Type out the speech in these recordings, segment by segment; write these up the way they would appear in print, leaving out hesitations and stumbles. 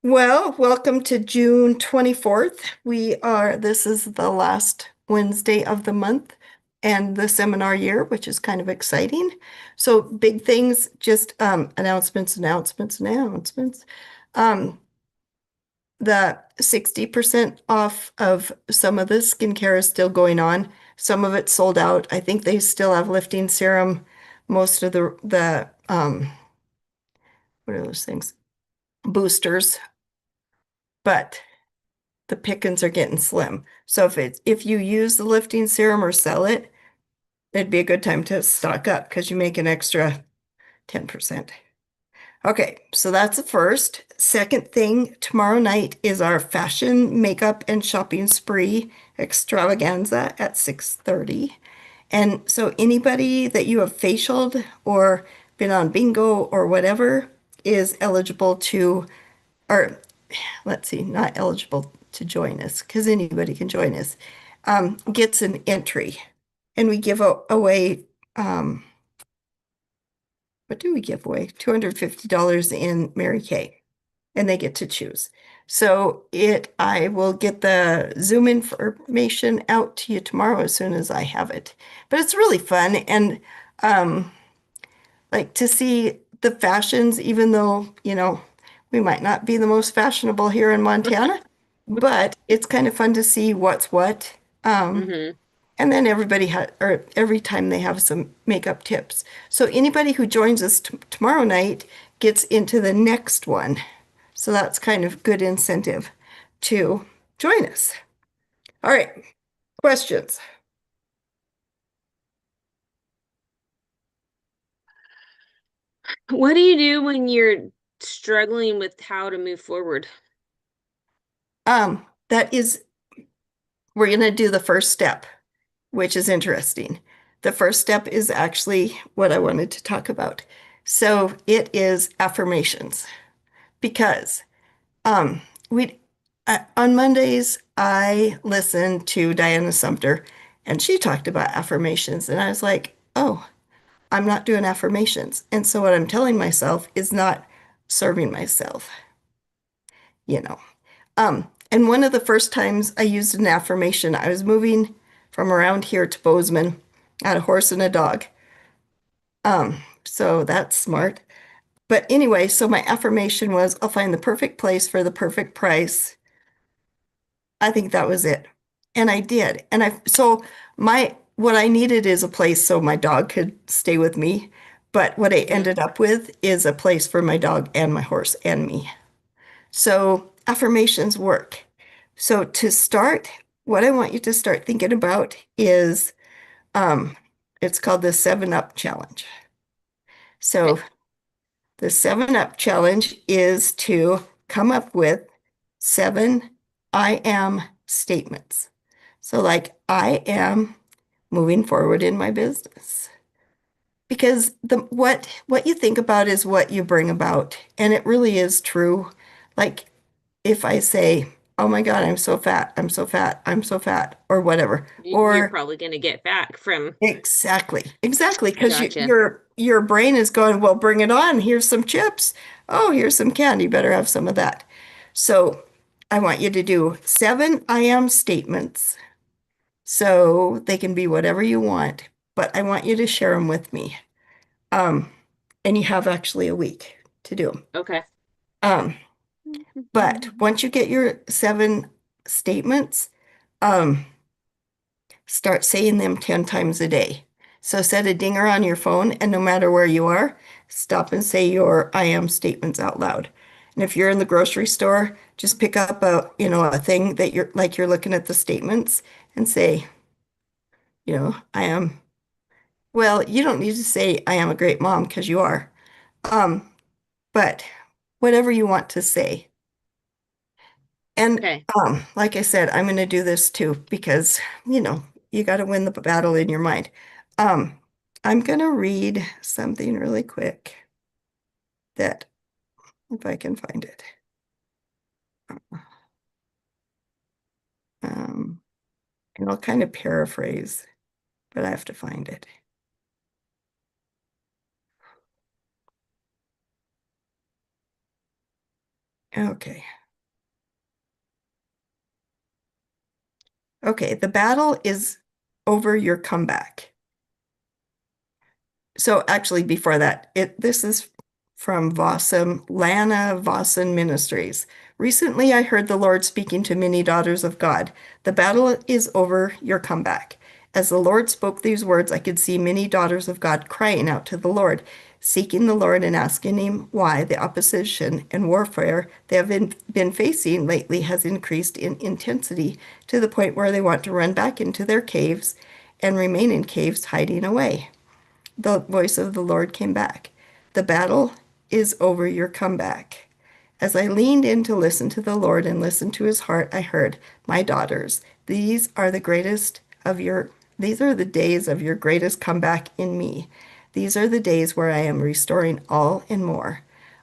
Well, welcome to June 24th. This is the last Wednesday of the month and the seminar year, which is kind of exciting. So big things, just announcements. Um, the 60% off of some of the skincare is still going on. Some of it's sold out. I think they still have lifting serum, most of the what are those things? Boosters, but the pickings are getting slim. So if you use the lifting serum or sell it, it'd be a good time to stock up because you make an extra 10%. Okay, so that's the first. Second thing, tomorrow night is our fashion, makeup, and shopping spree extravaganza at 6:30. And so anybody that you have facialed or been on bingo or whatever is eligible to, or let's see, not eligible to join us because anybody can join us, gets an entry. And we give away, what do we give away? $250 in Mary Kay, and they get to choose. So I will get the Zoom information out to you tomorrow as soon as I have it. But it's really fun and um, like to see the fashions, even though, we might not be the most fashionable here in Montana, but it's kind of fun to see what's what. Um, hmm and then or every time they have some makeup tips. So anybody who joins us t tomorrow night gets into the next one. So that's kind of good incentive to join us. All right, questions. What do you do when you're struggling with how to move forward? That is, we're going to do the first step, which is interesting. The first step is actually what I wanted to talk about. So it is affirmations because um, we on Mondays I listened to Diana Sumter and she talked about affirmations and I was like, oh, I'm not doing affirmations. And so what I'm telling myself is not serving myself, you know. And one of the first times I used an affirmation, I was moving from around here to Bozeman. I had a horse and a dog. So that's smart. But anyway, so my affirmation was, I'll find the perfect place for the perfect price. I think that was it. And I did. What I needed is a place so my dog could stay with me. But what I hmm ended up with is a place for my dog and my horse and me. So affirmations work. So to start, what I want you to start thinking about is um, it's called the 7 Up Challenge. Okay. So the 7 Up Challenge is to come up with 7 I am statements. So like I am moving forward in my business. Because what you think about is what you bring about. And it really is true. Like if I say, "Oh my God, I'm so fat, I'm so fat, I'm so fat," or whatever, You're or probably going to get back from. exactly, because Gotcha. your brain is going, "Well, bring it on. Here's some chips. Oh, here's some candy. Better have some of that." So I want you to do 7 I am statements. So they can be whatever you want, but I want you to share them with me. Um, and you have actually a week to do them. Okay. Um, but once you get your 7 statements, um, start saying them 10 times a day. So set a dinger on your phone, and no matter where you are, stop and say your I am statements out loud. And if you're in the grocery store, just pick up a thing that you're looking at the statements and say, I am, well, you don't need to say I am a great mom because you are. Um, but whatever you want to say. And Okay. like I said, I'm going to do this too because, you got to win the battle in your mind. Um, I'm going to read something really quick that, if I can find it, um, and I'll kind of paraphrase, but I have to find it. Okay. Okay, the battle is over your comeback. So actually before that, this is from Vossum, Lana Vossen Ministries. Recently I heard the Lord speaking to many daughters of God. The battle is over your comeback. As the Lord spoke these words, I could see many daughters of God crying out to the Lord, seeking the Lord and asking him why the opposition and warfare they have been facing lately has increased in intensity to the point where they want to run back into their caves and remain in caves hiding away. The voice of the Lord came back. The battle is over your comeback. As I leaned in to listen to the Lord and listen to his heart, I heard, my daughters, these are the days of your greatest comeback in me. These are the days where I am restoring all and more.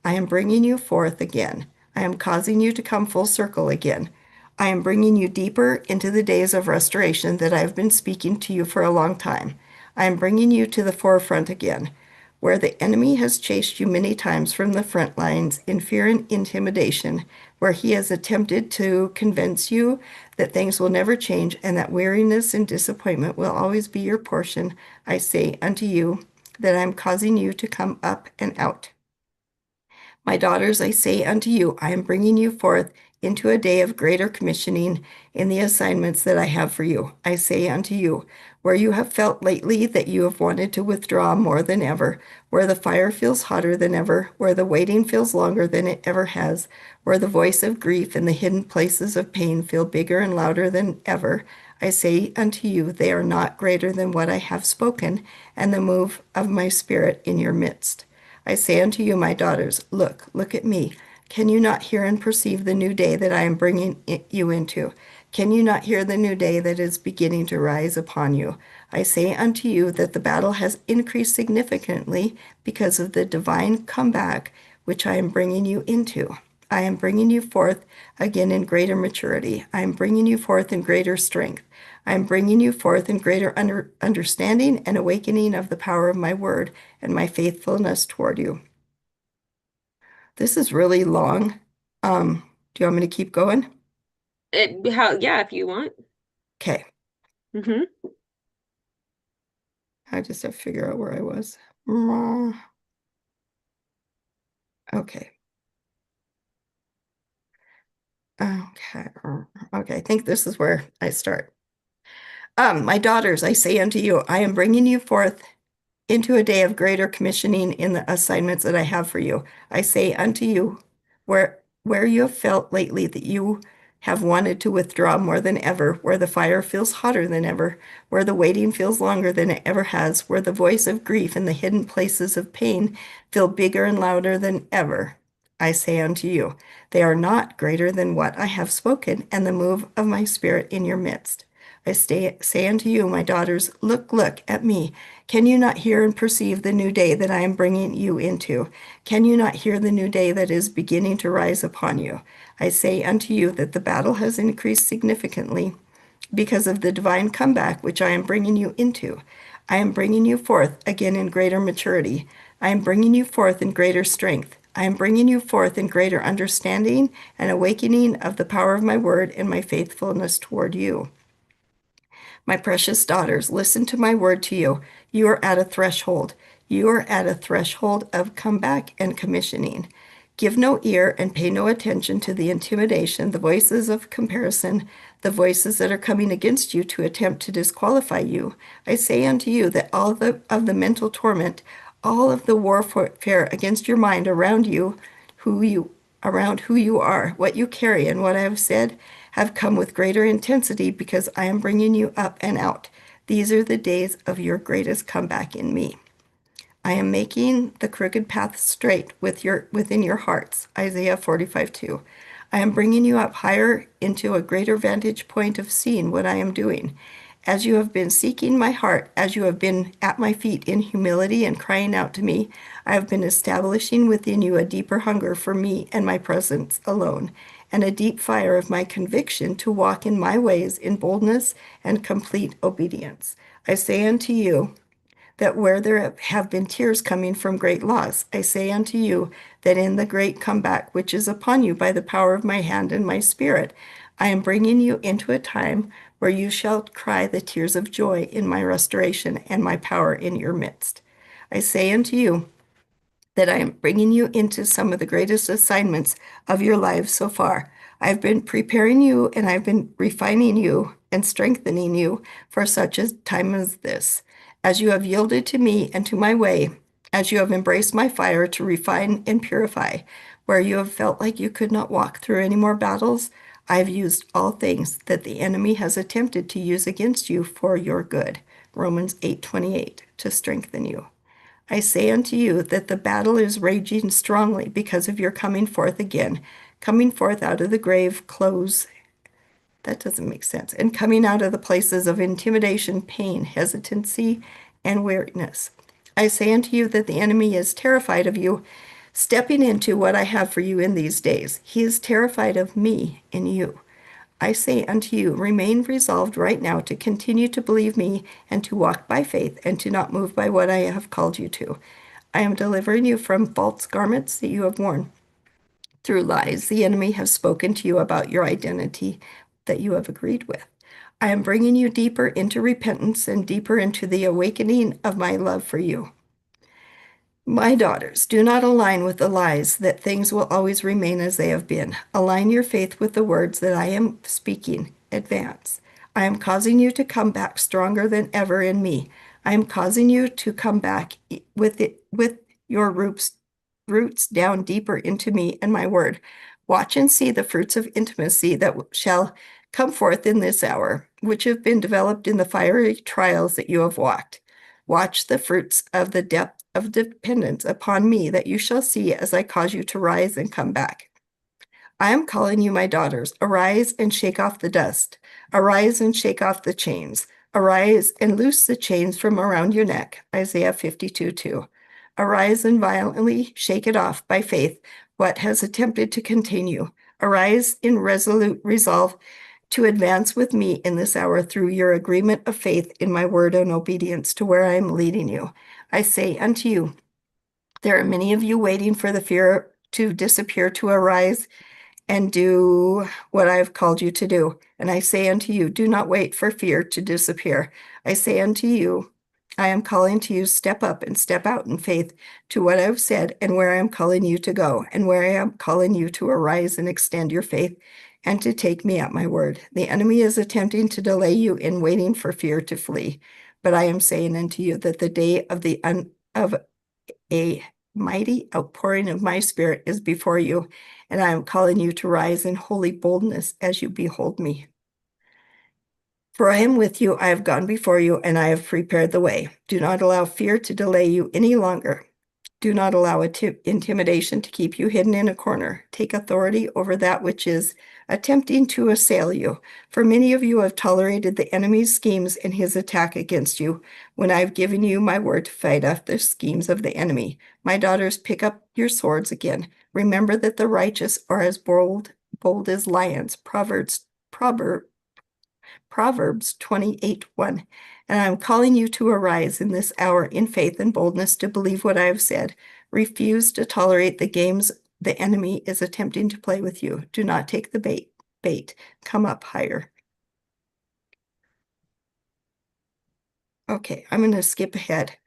I am bringing you forth again. I am causing you to come full circle again. I am bringing you deeper into the days of restoration that I have been speaking to you for a long time. I am bringing you to the forefront again, where the enemy has chased you many times from the front lines in fear and intimidation, where he has attempted to convince you that things will never change and that weariness and disappointment will always be your portion. I say unto you that I am causing you to come up and out. My daughters, I say unto you, I am bringing you forth into a day of greater commissioning in the assignments that I have for you. I say unto you, where you have felt lately that you have wanted to withdraw more than ever, where the fire feels hotter than ever, where the waiting feels longer than it ever has, where the voice of grief and the hidden places of pain feel bigger and louder than ever, I say unto you, they are not greater than what I have spoken, and the move of my spirit in your midst. I say unto you, my daughters, look at me. Can you not hear and perceive the new day that I am bringing you into? Can you not hear the new day that is beginning to rise upon you? I say unto you that the battle has increased significantly because of the divine comeback which I am bringing you into. I am bringing you forth again in greater maturity. I am bringing you forth in greater strength. I am bringing you forth in greater understanding and awakening of the power of my word and my faithfulness toward you. This is really long. Do you want me to keep going? Yeah, if you want. Okay. Hmm. I just have to figure out where I was. Okay. Okay. Okay. I think this is where I start. My daughters, I say unto you, I am bringing you forth into a day of greater commissioning in the assignments that I have for you. I say unto you, where you have felt lately that you have wanted to withdraw more than ever, where the fire feels hotter than ever, where the waiting feels longer than it ever has, where the voice of grief and the hidden places of pain feel bigger and louder than ever. I say unto you, they are not greater than what I have spoken, and the move of my spirit in your midst. Say unto you, my daughters, look at me. Can you not hear and perceive the new day that I am bringing you into? Can you not hear the new day that is beginning to rise upon you? I say unto you that the battle has increased significantly because of the divine comeback which I am bringing you into. I am bringing you forth again in greater maturity. I am bringing you forth in greater strength. I am bringing you forth in greater understanding and awakening of the power of my word and my faithfulness toward you. My precious daughters, listen to my word to you. You are at a threshold. You are at a threshold of comeback and commissioning. Give no ear and pay no attention to the intimidation, the voices of comparison, the voices that are coming against you to attempt to disqualify you. I say unto you that all of the mental torment, all of the warfare against your mind around who you are, what you carry, and what I have said have come with greater intensity because I am bringing you up and out. These are the days of your greatest comeback in me. I am making the crooked path straight within your hearts. Isaiah 45:2. I am bringing you up higher into a greater vantage point of seeing what I am doing. As you have been seeking my heart, as you have been at my feet in humility and crying out to me, I have been establishing within you a deeper hunger for me and my presence alone, and a deep fire of my conviction to walk in my ways in boldness and complete obedience. I say unto you, that where there have been tears coming from great loss, I say unto you that in the great comeback which is upon you by the power of my hand and my spirit, I am bringing you into a time where you shall cry the tears of joy in my restoration and my power in your midst. I say unto you that I am bringing you into some of the greatest assignments of your lives so far. I've been preparing you and I've been refining you and strengthening you for such a time as this. As you have yielded to me and to my way, as you have embraced my fire to refine and purify, where you have felt like you could not walk through any more battles, I've used all things that the enemy has attempted to use against you for your good. Romans 8:28 to strengthen you. I say unto you that the battle is raging strongly because of your coming forth again, coming forth out of the grave clothes. That doesn't make sense. And coming out of the places of intimidation, pain, hesitancy, and weariness. I say unto you that the enemy is terrified of you stepping into what I have for you in these days. He is terrified of me in you. I say unto you, remain resolved right now to continue to believe me and to walk by faith and to not move by what I have called you to. I am delivering you from false garments that you have worn. Through lies, the enemy has spoken to you about your identity that you have agreed with. I am bringing you deeper into repentance and deeper into the awakening of my love for you. My daughters, do not align with the lies that things will always remain as they have been. Align your faith with the words that I am speaking. Advance. I am causing you to come back stronger than ever in me. I am causing you to come back with your roots down deeper into me and my word. Watch and see the fruits of intimacy that shall come forth in this hour, which have been developed in the fiery trials that you have walked. Watch the fruits of the depth of dependence upon me that you shall see as I cause you to rise and come back. I am calling you my daughters. Arise and shake off the dust. Arise and shake off the chains. Arise and loose the chains from around your neck. Isaiah 52:2. Arise and violently shake it off by faith what has attempted to contain you. Arise in resolute resolve to advance with me in this hour through your agreement of faith in my word and obedience to where I am leading you. I say unto you, there are many of you waiting for the fear to disappear to arise and do what I have called you to do. And I say unto you, do not wait for fear to disappear. I say unto you, I am calling to you, step up and step out in faith to what I've said and where I am calling you to go and where I am calling you to arise and extend your faith and to take me at my word. The enemy is attempting to delay you in waiting for fear to flee. But I am saying unto you that the day of a mighty outpouring of my spirit is before you, and I am calling you to rise in holy boldness as you behold me. For I am with you, I have gone before you, and I have prepared the way. Do not allow fear to delay you any longer. Do not allow intimidation to keep you hidden in a corner. Take authority over that which is attempting to assail you. For many of you have tolerated the enemy's schemes and his attack against you when I've given you my word to fight off the schemes of the enemy. My daughters, pick up your swords again. Remember that the righteous are as bold as lions. Proverbs 28:1. And I am calling you to arise in this hour in faith and boldness to believe what I have said. Refuse to tolerate the games the enemy is attempting to play with you. Do not take the bait. Come up higher. Okay, I'm going to skip ahead.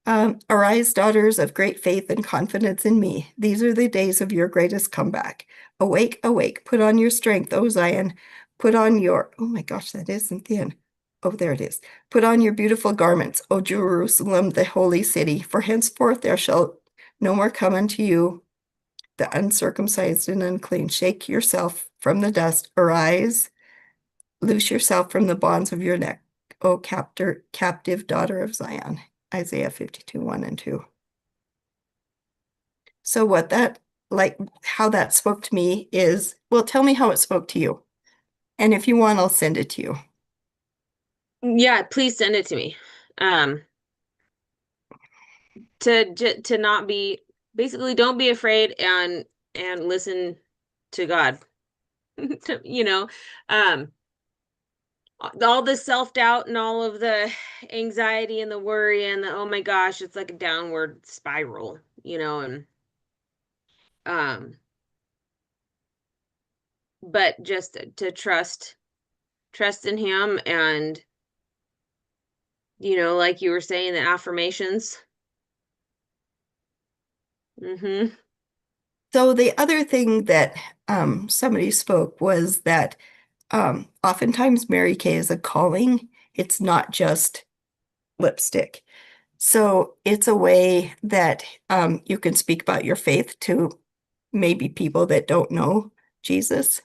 Arise, daughters of great faith and confidence in me. These are the days of your greatest comeback. Awake, awake, put on your strength, O Zion. Put on your, oh my gosh, that isn't the end. Oh, there it is. Put on your beautiful garments, O Jerusalem, the holy city, for henceforth there shall no more come unto you the uncircumcised and unclean. Shake yourself from the dust, arise, loose yourself from the bonds of your neck, O captive daughter of Zion. Isaiah 52:1 and 2. So what that, like how that spoke to me is, well, tell me how it spoke to you. And if you want, I'll send it to you. Yeah, please send it to me. Um, to not be basically don't be afraid and listen to God. You know, um all the self-doubt and all of the anxiety and the worry and the oh my gosh, it's like a downward spiral, and um but just to trust in him and like you were saying, the affirmations. Mm-hmm. So the other thing that somebody spoke was that oftentimes Mary Kay is a calling. It's not just lipstick. So it's a way that you can speak about your faith to maybe people that don't know Jesus,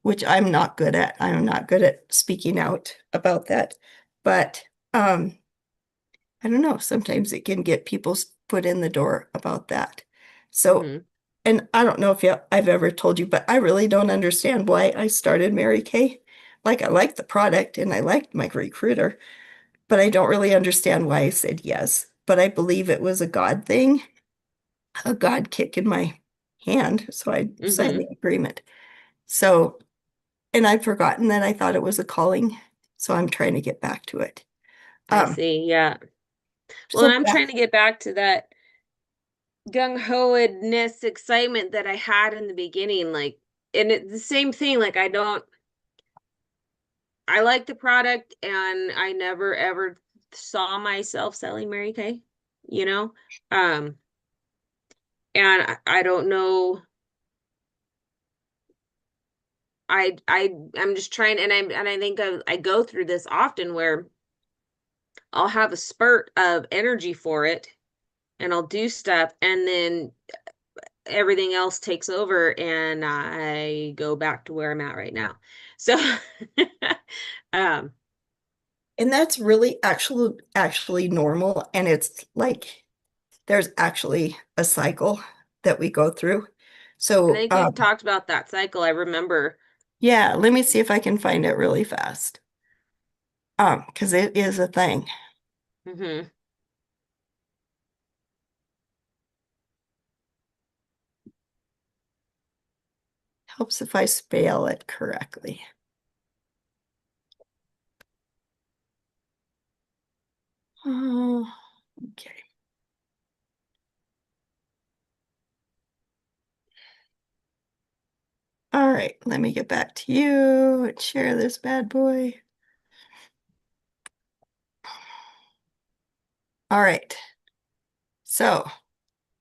which I'm not good at. I'm not good at speaking out about that. But I don't know, sometimes it can get people's foot in the door about that. So, Mm-hmm. and I don't know if I've ever told you, but I really don't understand why I started Mary Kay. Like, I liked the product and I liked my recruiter, but I don't really understand why I said yes. But I believe it was a God thing, a God kick in my hand. So I signed Mm-hmm. the agreement. So, and I'd forgotten that I thought it was a calling. So I'm trying to get back to it. I Um, see. Yeah. Well, and so I'm trying to get back to that gung-hoedness excitement that I had in the beginning. Like, and it's the same thing. Like, I like the product and I never ever saw myself selling Mary Kay, you know? Um, and I don't know. I'm just trying, and I think I go through this often where I'll have a spurt of energy for it and I'll do stuff and then everything else takes over and I go back to where I'm at right now. So um And that's really actually normal. And it's like there's actually a cycle that we go through. I So think we've talked about that cycle. I remember. yeah, let me see if I can find it really fast. Because it is a thing. Hmm. Helps if I spell it correctly. Oh, okay. All right, let me get back to you and share this bad boy. All right. So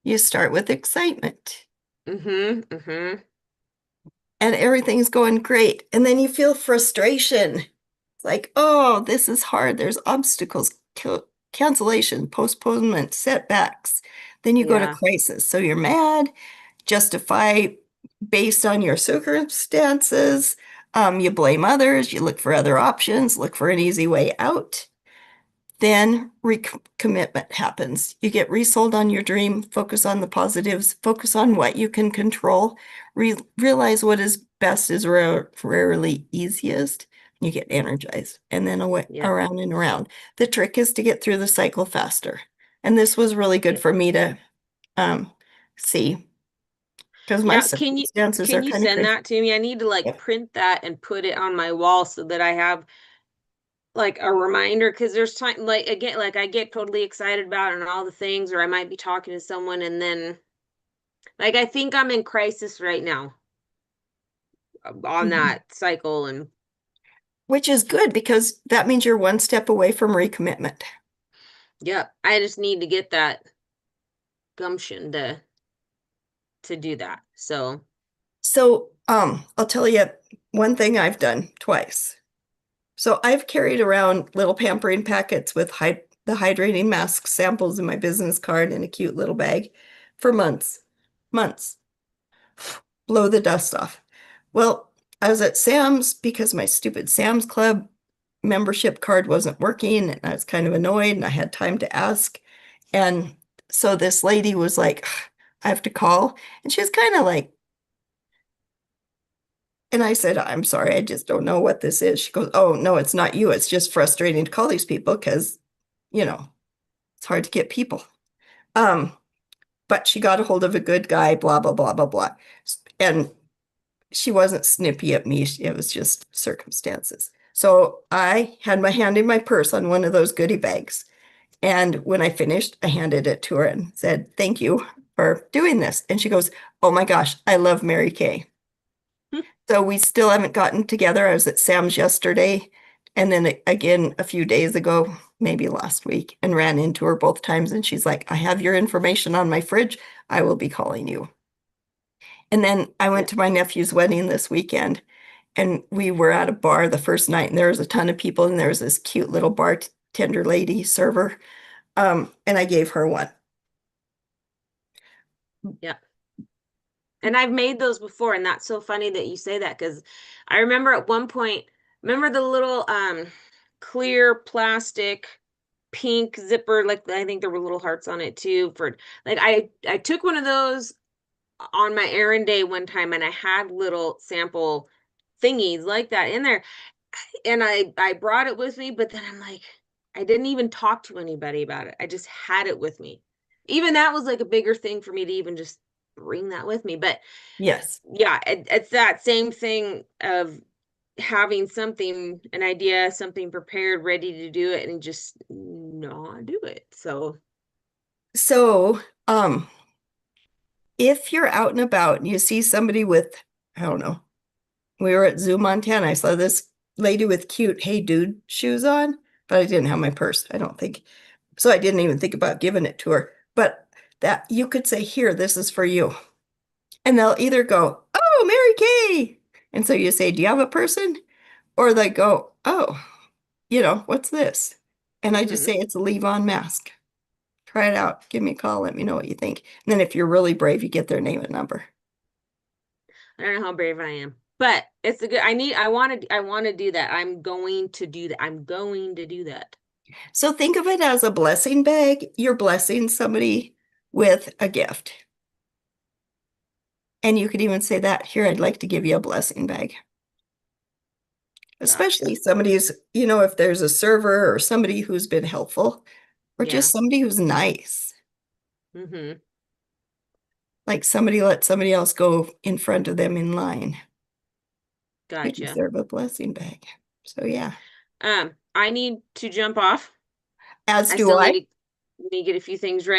you start with excitement Hmm. Hmm. and everything's going great. And then you feel frustration. It's like, oh, this is hard. There's obstacles, cancellation, postponement, setbacks. Then you go to Yeah. crisis. So you're mad, justify based on your circumstances. You blame others, you look for other options, look for an easy way out. Then recommitment happens. You get resold on your dream, focus on the positives, focus on what you can control, realize what is best is rarely easiest. You get energized and then away, Yeah. around and around. The trick is to get through the cycle faster. And this was really good Yeah. for me to um, see because my Yeah, can you circumstances are can you kind of send crazy. that to me? I need to like Yeah. print that and put it on my wall so that I have like a reminder because there's time like again like I get totally excited about it and all the things or I might be talking to someone and then like I think I'm in crisis right now on Mhm. that cycle and Which is good because that means you're one step away from recommitment. yep, I just need to get that gumption to do that. So, So, I'll tell you one thing I've done twice. So I've carried around little pampering packets with the hydrating mask samples in my business card in a cute little bag for months. Months. Blow the dust off. Well, I was at Sam's because my stupid Sam's Club membership card wasn't working and I was kind of annoyed and I had time to ask. And so this lady was like, I have to call. And she was kind of like, and I said, I'm sorry, I just don't know what this is. She goes, oh, no, it's not you. It's just frustrating to call these people because, you know, it's hard to get people. Um, but she got a hold of a good guy, blah, blah, blah, blah, blah. And she wasn't snippy at me. It was just circumstances. So I had my hand in my purse on one of those goodie bags. And when I finished, I handed it to her and said, "Thank you for doing this." And she goes, "Oh my gosh, I love Mary Kay." So we still haven't gotten together. I was at Sam's yesterday and then again a few days ago, maybe last week, and ran into her both times. And she's like, "I have your information on my fridge. I will be calling you." And then I Yeah. went to my nephew's wedding this weekend and we were at a bar the first night and there was a ton of people and there was this cute little bartender lady server. And I gave her one. Yeah. And I've made those before, and that's so funny that you say that because I remember at one point, remember the little clear plastic pink zipper, like I think there were little hearts on it too for like I took one of those on my errand day one time and I had little sample thingies like that in there and I brought it with me, but then I'm like, I didn't even talk to anybody about it. I just had it with me. Even that was like a bigger thing for me to even just bring that with me. But Yes. yeah, it's that same thing of having something, an idea, something prepared, ready to do it, and just not do it. So So, if you're out and about and you see somebody with, I don't know, we were at Zoo, Montana. I saw this lady with cute "Hey Dude" shoes on, but I didn't have my purse, I don't think. So I didn't even think about giving it to her. But that you could say, "Here, this is for you." And they'll either go, "Oh, Mary Kay." And so you say, "Do you have a person?" Or they go, "Oh, what's this?" And I just mhm. say, "It's a leave-on mask. Try it out. Give me a call. Let me know what you think." And then if you're really brave, you get their name and number. I don't know how brave I am, but it's a good. I want to do that. I'm going to do that. I'm going to do that. So think of it as a blessing bag. You're blessing somebody with a gift. And you could even say that, "Here, I'd like to give you a blessing bag." Especially Gotcha. somebody who's, if there's a server or somebody who's been helpful or Yeah. just somebody who's nice. Mm-hmm. Like somebody let somebody else go in front of them in line. They Gotcha. deserve a blessing bag. So yeah. I need to jump off. As I do still I. need to get a few things ready.